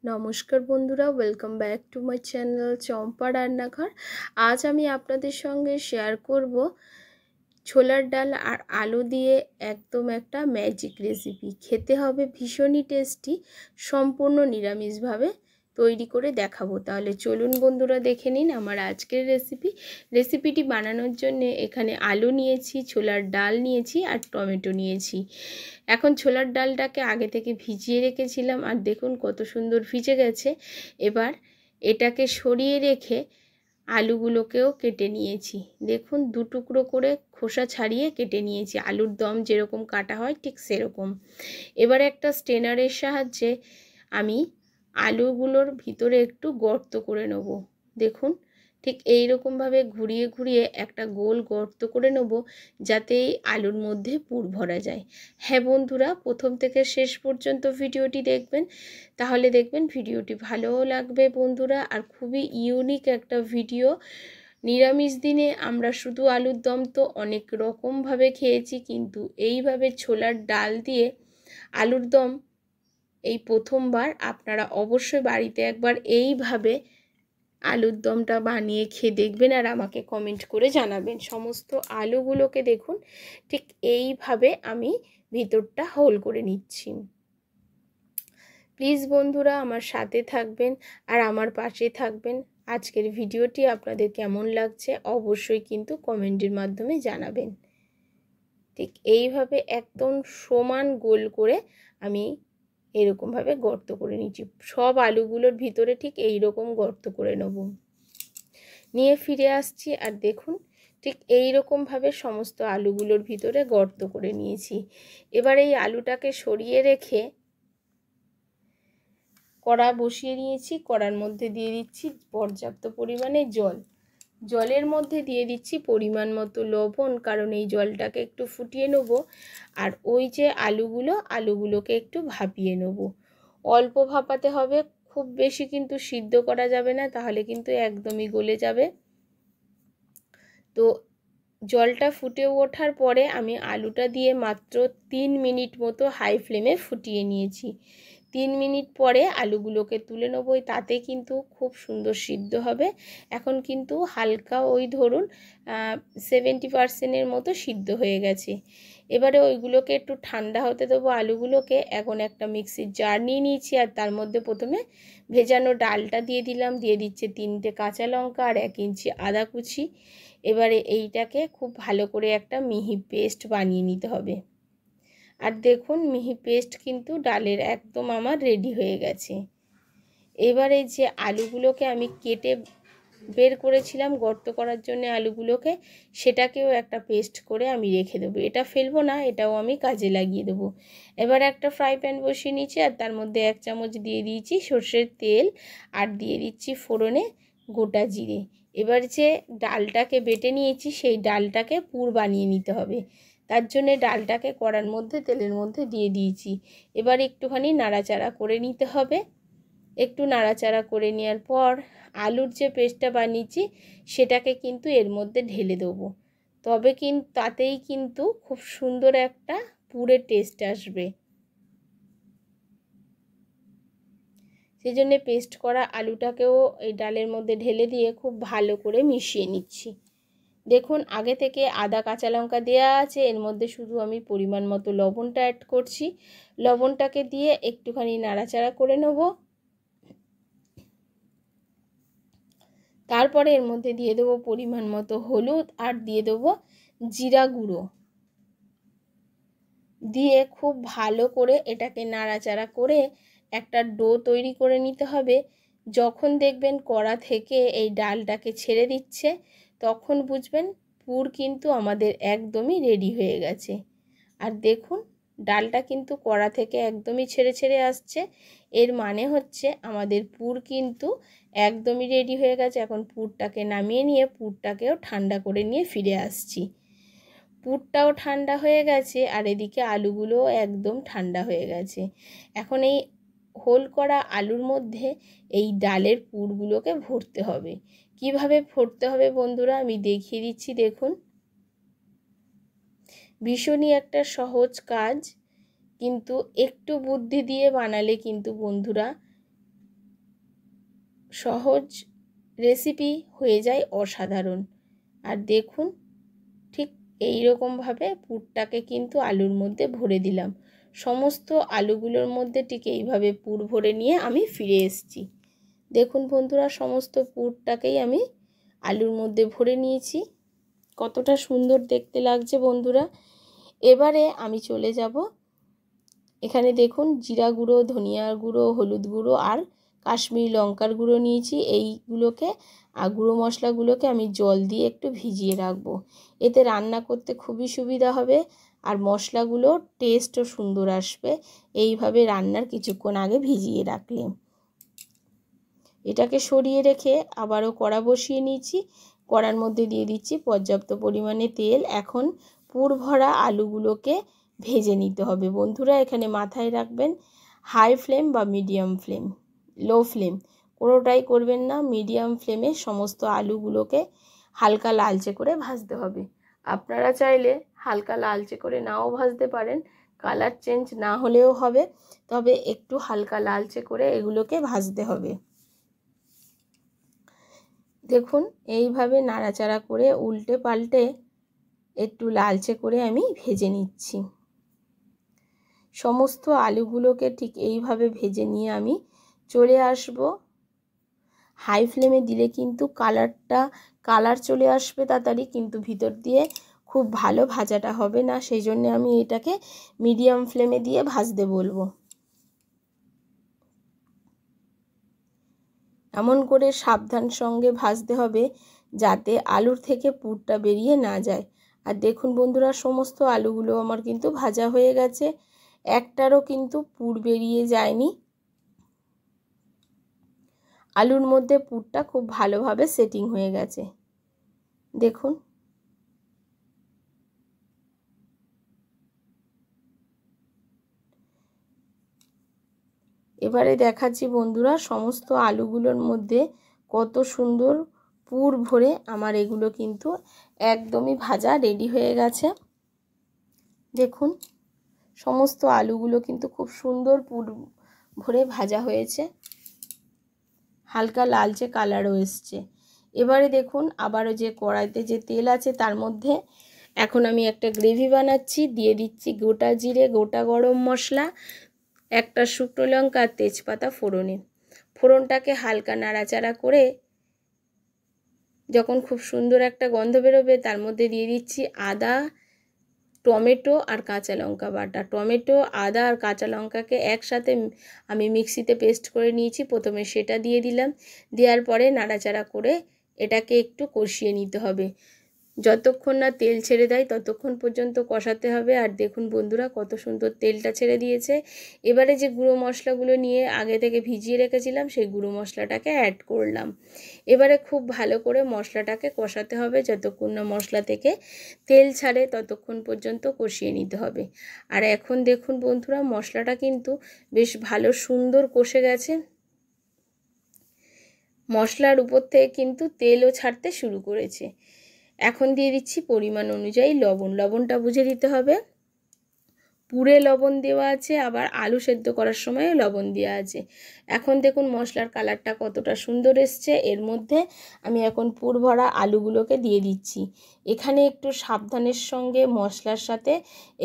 নমস্কার বন্ধুরা, welcome back to my channel Champa রান্নাঘর। আজ আমি আপনাদের সঙ্গে শেয়ার করব ছোলার ডাল আর আলু দিয়ে একদম একটা ম্যাজিক রেসিপি। খেতে হবে ভীষণই টেস্টি, সম্পূর্ণ নিরামিষভাবে তৈরি করে দেখাবো। তাহলে চলুন বন্ধুরা দেখে নিন আমার আজকের রেসিপিটি বানানোর জন্য এখানে আলু নিয়েছি, ছোলার ডাল নিয়েছি আর টমেটো নিয়েছি। এখন ছোলার ডালটাকে আগে থেকে ভিজিয়ে রেখেছিলাম আর দেখুন কত সুন্দর ভিজে গেছে। এবার এটাকে সরিয়ে রেখে আলুগুলোকেও কেটে নিয়েছি। দেখুন দু টুকরো করে খোসা ছাড়িয়ে কেটে নিয়েছি, আলুর দম যেরকম কাটা হয় ঠিক সেরকম। এবার একটা স্ট্রেনারের সাহায্যে আমি আলুগুলোর ভিতরে একটু গর্ত করে নেব। দেখুন ঠিক এই রকমভাবে ঘুরিয়ে ঘুরিয়ে একটা গোল গর্ত করে নেব, যাতে এই আলুর মধ্যে পুর ভরা যায়। হ্যাঁ বন্ধুরা, প্রথম থেকে শেষ পর্যন্ত ভিডিওটি দেখবেন, তাহলে দেখবেন ভিডিওটি ভালোও লাগবে বন্ধুরা। আর খুবই ইউনিক একটা ভিডিও। নিরামিষ দিনে আমরা শুধু আলুর দম তো অনেক রকমভাবে খেয়েছি, কিন্তু এইভাবে ছোলার ডাল দিয়ে আলুর দম এই প্রথমবার। আপনারা অবশ্যই বাড়িতে একবার এইভাবে আলুর দমটা বানিয়ে খেয়ে দেখবেন আর আমাকে কমেন্ট করে জানাবেন। সমস্ত আলুগুলোকে দেখুন ঠিক এইভাবে আমি ভিতরটা হোল করে নিচ্ছি। প্লিজ বন্ধুরা আমার সাথে থাকবেন আর আমার পাশে থাকবেন। আজকের ভিডিওটি আপনাদের কেমন লাগছে অবশ্যই কিন্তু কমেন্টের মাধ্যমে জানাবেন। ঠিক এইভাবে একদম সমান গোল করে আমি এরকমভাবে গর্ত করে নিচ্ছি। সব আলুগুলোর ভিতরে ঠিক এই রকম গর্ত করে নেব। নিয়ে ফিরে আসছি আর দেখুন ঠিক এই রকমভাবে সমস্ত আলুগুলোর ভিতরে গর্ত করে নিয়েছি। এবার এই আলুটাকে সরিয়ে রেখে কড়া বসিয়ে নিয়েছি। কড়ার মধ্যে দিয়ে দিচ্ছি পর্যাপ্ত পরিমাণে জল। জলের মধ্যে দিয়ে দিচ্ছি পরিমাণ মতো লবণ, কারণ এই জলটাকে একটু ফুটিয়ে নেব। আর ওই যে আলুগুলোকে একটু ভাপিয়ে নেব। অল্প ভাপাতে হবে, খুব বেশি কিন্তু সিদ্ধ করা যাবে না, তাহলে কিন্তু একদমই গলে যাবে। তো জলটা ফুটে ওঠার পরে আমি আলুটা দিয়ে মাত্র 3 মিনিট মতো হাই ফ্লেমে ফুটিয়ে নিয়েছি। 3 মিনিট পরে আলুগুলোকে তুলে নেব, তাতে কিন্তু খুব সুন্দর সিদ্ধ হবে। এখন কিন্তু হালকা ওই ধরুন 70% মতো সিদ্ধ হয়ে গেছে। এবারে ওইগুলোকে একটু ঠান্ডা হতে দেবো আলুগুলোকে। এখন একটা মিক্সির জার নিয়ে নিয়েছি আর তার মধ্যে প্রথমে ভেজানো ডালটা দিয়ে দিলাম, দিয়ে দিচ্ছে 3টে কাঁচা লঙ্কা আর 1 ইঞ্চি আদা কুচি। এবারে এইটাকে খুব ভালো করে একটা মিহি পেস্ট বানিয়ে নিতে হবে। আর দেখুন মিহি পেস্ট কিন্তু ডালের একদম আমার রেডি হয়ে গেছে। এবারে যে আলুগুলোকে আমি কেটে বের করেছিলাম গর্ত করার জন্য আলুগুলোকে, সেটাকেও একটা পেস্ট করে আমি রেখে দেবো। এটা ফেলবো না, এটাও আমি কাজে লাগিয়ে দেবো। এবার একটা ফ্রাই প্যান বসিয়ে নিয়েছি আর তার মধ্যে 1 চামচ দিয়ে দিয়েছি সর্ষের তেল আর দিয়ে দিচ্ছি ফোড়নে গোটা জিরে। এবার যে ডালটাকে বেটে নিয়েছি সেই ডালটাকে পুর বানিয়ে নিতে হবে। তার জন্য ডালটাকে কড়ার মধ্যে তেলের মধ্যে দিয়ে দিয়েছি। এবার একটুখানি নাড়াচাড়া করে নিতে হবে। একটু নাড়াচাড়া করে নেওয়ার পর আলুর যে পেস্টটা বানিয়েছি সেটাকে কিন্তু এর মধ্যে ঢেলে দেবো। তবে কিন্তু তাতেই কিন্তু খুব সুন্দর একটা পুরের টেস্ট আসবে। সেই জন্যে পেস্ট করা আলুটাকেও এই ডালের মধ্যে ঢেলে দিয়ে খুব ভালো করে মিশিয়ে নিচ্ছি। দেখুন আগে থেকে আদা কাঁচা লঙ্কা দেওয়া আছে, এর মধ্যে শুধু আমি পরিমাণ মতো লবণটা অ্যাড করছি। লবণটাকে দিয়ে একটুখানি নাড়াচাড়া করে নেব। তারপরে এর মধ্যে দিয়ে দেবো পরিমাণ মতো হলুদ আর দিয়ে দেবো জিরা গুঁড়ো। দিয়ে খুব ভালো করে এটাকে নাড়াচাড়া করে একটা ডো তৈরি করে নিতে হবে। যখন দেখবেন কড়া থেকে এই ডালটাকে ছেড়ে দিচ্ছে তখন বুঝবেন পুর কিন্তু আমাদের একদমই রেডি হয়ে গেছে। আর দেখুন ডালটা কিন্তু কড়া থেকে একদমই ছেড়ে ছেড়ে আসছে, এর মানে হচ্ছে আমাদের পুর কিন্তু একদমই রেডি হয়ে গেছে। এখন পুরটাকে নামিয়ে নিয়ে পুরটাকেও ঠান্ডা করে নিয়ে ফিরে আসছি। পুরটাও ঠান্ডা হয়ে গেছে আর এদিকে আলুগুলোও একদম ঠান্ডা হয়ে গেছে। এখন এই হোল করা আলুর মধ্যে এই ডালের পুরগুলোকে ভরতে হবে। কিভাবে ভরতে হবে বন্ধুরা আমি দেখিয়ে দিচ্ছি। দেখুন ভীষণই একটা সহজ কাজ, কিন্তু একটু বুদ্ধি দিয়ে বানালে কিন্তু বন্ধুরা সহজ রেসিপি হয়ে যায় অসাধারণ। আর দেখুন ঠিক এই রকমভাবে পুরটাকে কিন্তু আলুর মধ্যে ভরে দিলাম। সমস্ত আলুগুলোর মধ্যে ঠিক এইভাবে পুর ভরে নিয়ে আমি ফিরে এসেছি। দেখুন বন্ধুরা, সমস্ত পুরটাকেই আমি আলুর মধ্যে ভরে নিয়েছি। কতটা সুন্দর দেখতে লাগছে বন্ধুরা। এবারে আমি চলে যাব, এখানে দেখুন জিরা গুঁড়ো, ধনিয়া গুঁড়ো, হলুদ গুঁড়ো আর কাশ্মীরি লঙ্কার গুঁড়ো নিয়েছি। এইগুলোকে আর গুঁড়ো মশলাগুলোকে আমি জল দিয়ে একটু ভিজিয়ে রাখবো। এতে রান্না করতে খুবই সুবিধা হবে আর মশলাগুলোর টেস্টও সুন্দর আসবে এইভাবে রান্নার কিছুক্ষণ আগে ভিজিয়ে রাখলে। এটাকে সরিয়ে রেখে আবারও কড়া বসিয়ে নিয়েছি। কড়ার মধ্যে দিয়ে দিচ্ছি পর্যাপ্ত পরিমাণে তেল। এখন পুর ভরা আলুগুলোকে ভেজে নিতে হবে বন্ধুরা। এখানে মাথায় রাখবেন হাই ফ্লেম বা মিডিয়াম ফ্লেম, লো ফ্লেম কোনোটাই করবেন না। মিডিয়াম ফ্লেমে সমস্ত আলুগুলোকে হালকা লালচে করে ভাজতে হবে। আপনারা চাইলে হালকা লালচে করে নাও ভাজতে পারেন, কালার চেঞ্জ না হলেও হবে, তবে একটু হালকা লালচে করে এগুলোকে ভাজতে হবে। দেখুন এইভাবে নাড়াচাড়া করে উল্টে পাল্টে একটু লালচে করে আমি ভেজে নিচ্ছি। সমস্ত আলুগুলোকে ঠিক এইভাবে ভেজে নিয়ে আমি চলে আসব। হাই ফ্লেমে দিলে কিন্তু কালার চলে আসবে তাড়াতাড়ি, কিন্তু ভিতর দিয়ে খুব ভালো ভাজাটা হবে না। সেই জন্য আমি এটাকে মিডিয়াম ফ্লেমে দিয়ে ভাজতে বলবো। এমন করে সাবধান সঙ্গে ভাজতে হবে যাতে আলুর থেকে পুরটা বেরিয়ে না যায়। আর দেখুন বন্ধুরা, সমস্ত আলুগুলো আমার কিন্তু ভাজা হয়ে গেছে, একটারও কিন্তু পুর বেরিয়ে যায়নি। আলুর মধ্যে পুরটা খুব ভালোভাবে সেটিং হয়ে গেছে দেখুন। এবারে দেখাচ্ছি বন্ধুরা সমস্ত আলুগুলোর মধ্যে কত সুন্দর পুর ভরে আমার এগুলো কিন্তু একদমই ভাজা রেডি হয়ে গেছে। দেখুন সমস্ত আলুগুলো কিন্তু খুব সুন্দর পুর ভরে ভাজা হয়েছে, হালকা লালচে কালারও এসছে। এবারে দেখুন আবারও যে কড়াইতে যে তেল আছে তার মধ্যে এখন আমি একটা গ্রেভি বানাচ্ছি। দিয়ে দিচ্ছি গোটা জিরে, গোটা গরম মশলা, একটা শুকনো লঙ্কা, তেজপাতা ফোড়নে। ফোড়নটাকে হালকা নাড়াচাড়া করে যখন খুব সুন্দর একটা গন্ধ বেরোবে তার মধ্যে দিয়ে দিচ্ছি আদা, টমেটো আর কাঁচা লঙ্কা বাটা। টমেটো, আদা আর কাঁচা লঙ্কাকে একসাথে আমি মিক্সিতে পেস্ট করে নিয়েছি। প্রথমে সেটা দিয়ে দিলাম, দেওয়ার পরে নাড়াচাড়া করে এটাকে একটু কষিয়ে নিতে হবে। যতক্ষণ না তেল ছেড়ে দেয় ততক্ষণ পর্যন্ত কষাতে হবে। আর দেখুন বন্ধুরা কত সুন্দর তেলটা ছেড়ে দিয়েছে। এবারে যে গুঁড়ো মশলাগুলো নিয়ে আগে থেকে ভিজিয়ে রেখেছিলাম সেই গুঁড়ো মশলাটাকে অ্যাড করলাম। এবারে খুব ভালো করে মশলাটাকে কষাতে হবে, যতক্ষণ না মশলা থেকে তেল ছাড়ে ততক্ষণ পর্যন্ত কষিয়ে নিতে হবে। আর এখন দেখুন বন্ধুরা মশলাটা কিন্তু বেশ ভালো সুন্দর কষে গেছে। মশলার উপর থেকে কিন্তু তেলও ছাড়তে শুরু করেছে। এখন দিয়ে দিচ্ছি পরিমাণ অনুযায়ী লবণ। লবণটা বুঝে দিতে হবে। পুরে লবণ দেওয়া আছে, আবার আলু সেদ্ধ করার সময় লবণ দেওয়া আছে। এখন দেখুন মশলার কালারটা কতটা সুন্দর এসছে। এর মধ্যে আমি এখন পুর ভরা আলুগুলোকে দিয়ে দিচ্ছি। এখানে একটু সাবধানের সঙ্গে মশলার সাথে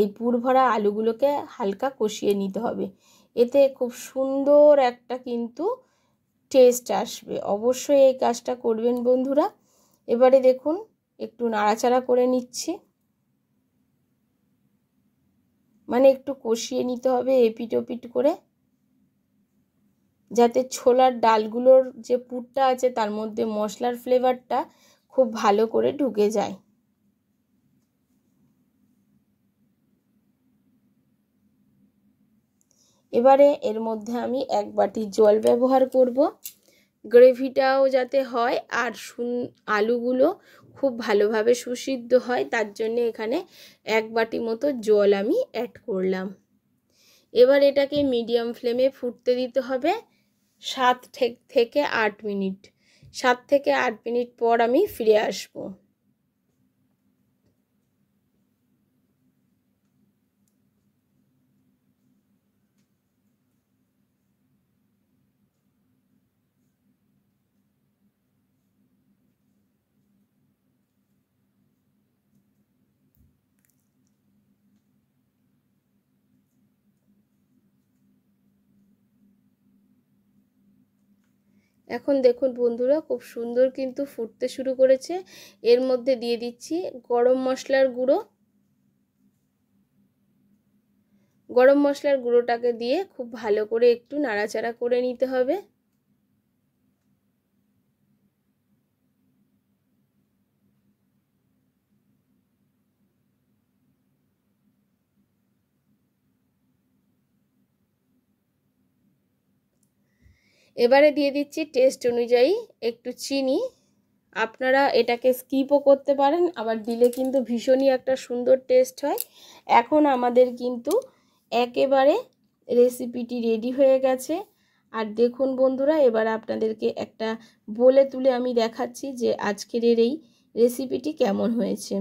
এই পুর ভরা আলুগুলোকে হালকা কষিয়ে নিতে হবে, এতে খুব সুন্দর একটা কিন্তু টেস্ট আসবে। অবশ্যই এই কাজটা করবেন বন্ধুরা। এবারে দেখুন একটু নাড়াচাড়া করে নিচ্ছি, মানে একটু কষিয়ে নিতে হবে এপিট ওপিট করে, যাতে ছোলার ডালগুলোর যে পুরটা আছে তার মধ্যে মশলার ফ্লেভারটা খুব ভালো করে ঢুকে যায়। এবারে এর মধ্যে আমি 1 বাটি জল ব্যবহার করব, গ্রেভিটাও যাতে হয় আর আলুগুলো খুব ভালোভাবে সুসিদ্ধ হয় তার জন্য এখানে 1 বাটি মতো জল আমি অ্যাড করলাম। এবার এটাকে মিডিয়াম ফ্লেমে ফুটতে দিতে হবে 7 থেকে 8 মিনিট। 7 থেকে 8 মিনিট পর আমি ফিরে আসব। এখন দেখুন বন্ধুরা খুব সুন্দর কিন্তু ফুটতে শুরু করেছে। এর মধ্যে দিয়ে দিচ্ছি গরম মশলার গুঁড়ো। গরম মশলার গুঁড়োটাকে দিয়ে খুব ভালো করে একটু নাড়াচাড়া করে নিতে হবে। এবারে দিয়ে দিচ্ছি টেস্ট অনুযায়ী একটু চিনি। আপনারা এটাকে স্কিপও করতে পারেন, আবার দিলে কিন্তু ভীষণই একটা সুন্দর টেস্ট হয়। এখন আমাদের কিন্তু একেবারে রেসিপিটি রেডি হয়ে গেছে। আর দেখুন বন্ধুরা, এবার আপনাদেরকে একটা বলে তুলে আমি দেখাচ্ছি যে আজকের এই রেসিপিটি কেমন হয়েছে।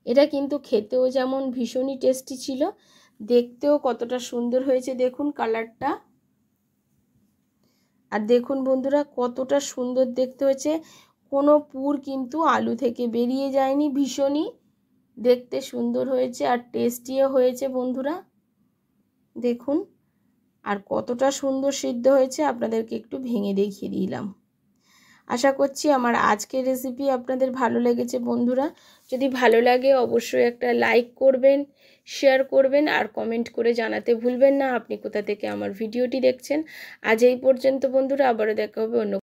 এটা কিন্তু খেতেও যেমন ভীষণই টেস্টি ছিল, দেখতেও কতটা সুন্দর হয়েছে দেখুন কালারটা। আর দেখুন বন্ধুরা কতটা সুন্দর দেখতে হয়েছে, কোনো পুর কিন্তু আলু থেকে বেরিয়ে যায়নি, ভীষণই দেখতে সুন্দর হয়েছে আর টেস্টিও হয়েছে বন্ধুরা দেখুন। আর কতটা সুন্দর সিদ্ধ হয়েছে আপনাদেরকে একটু ভেঙে দেখিয়ে দিলাম। আশা করছি আমার আজকের রেসিপি আপনাদের ভালো লেগেছে বন্ধুরা। যদি ভালো লাগে অবশ্যই একটা লাইক করবেন, শেয়ার করবেন আর কমেন্ট করে জানাতে ভুলবেন না আপনি কোথা থেকে আমার ভিডিওটি দেখছেন। আজ এই পর্যন্ত বন্ধুরা, আবারও দেখা হবে অন্য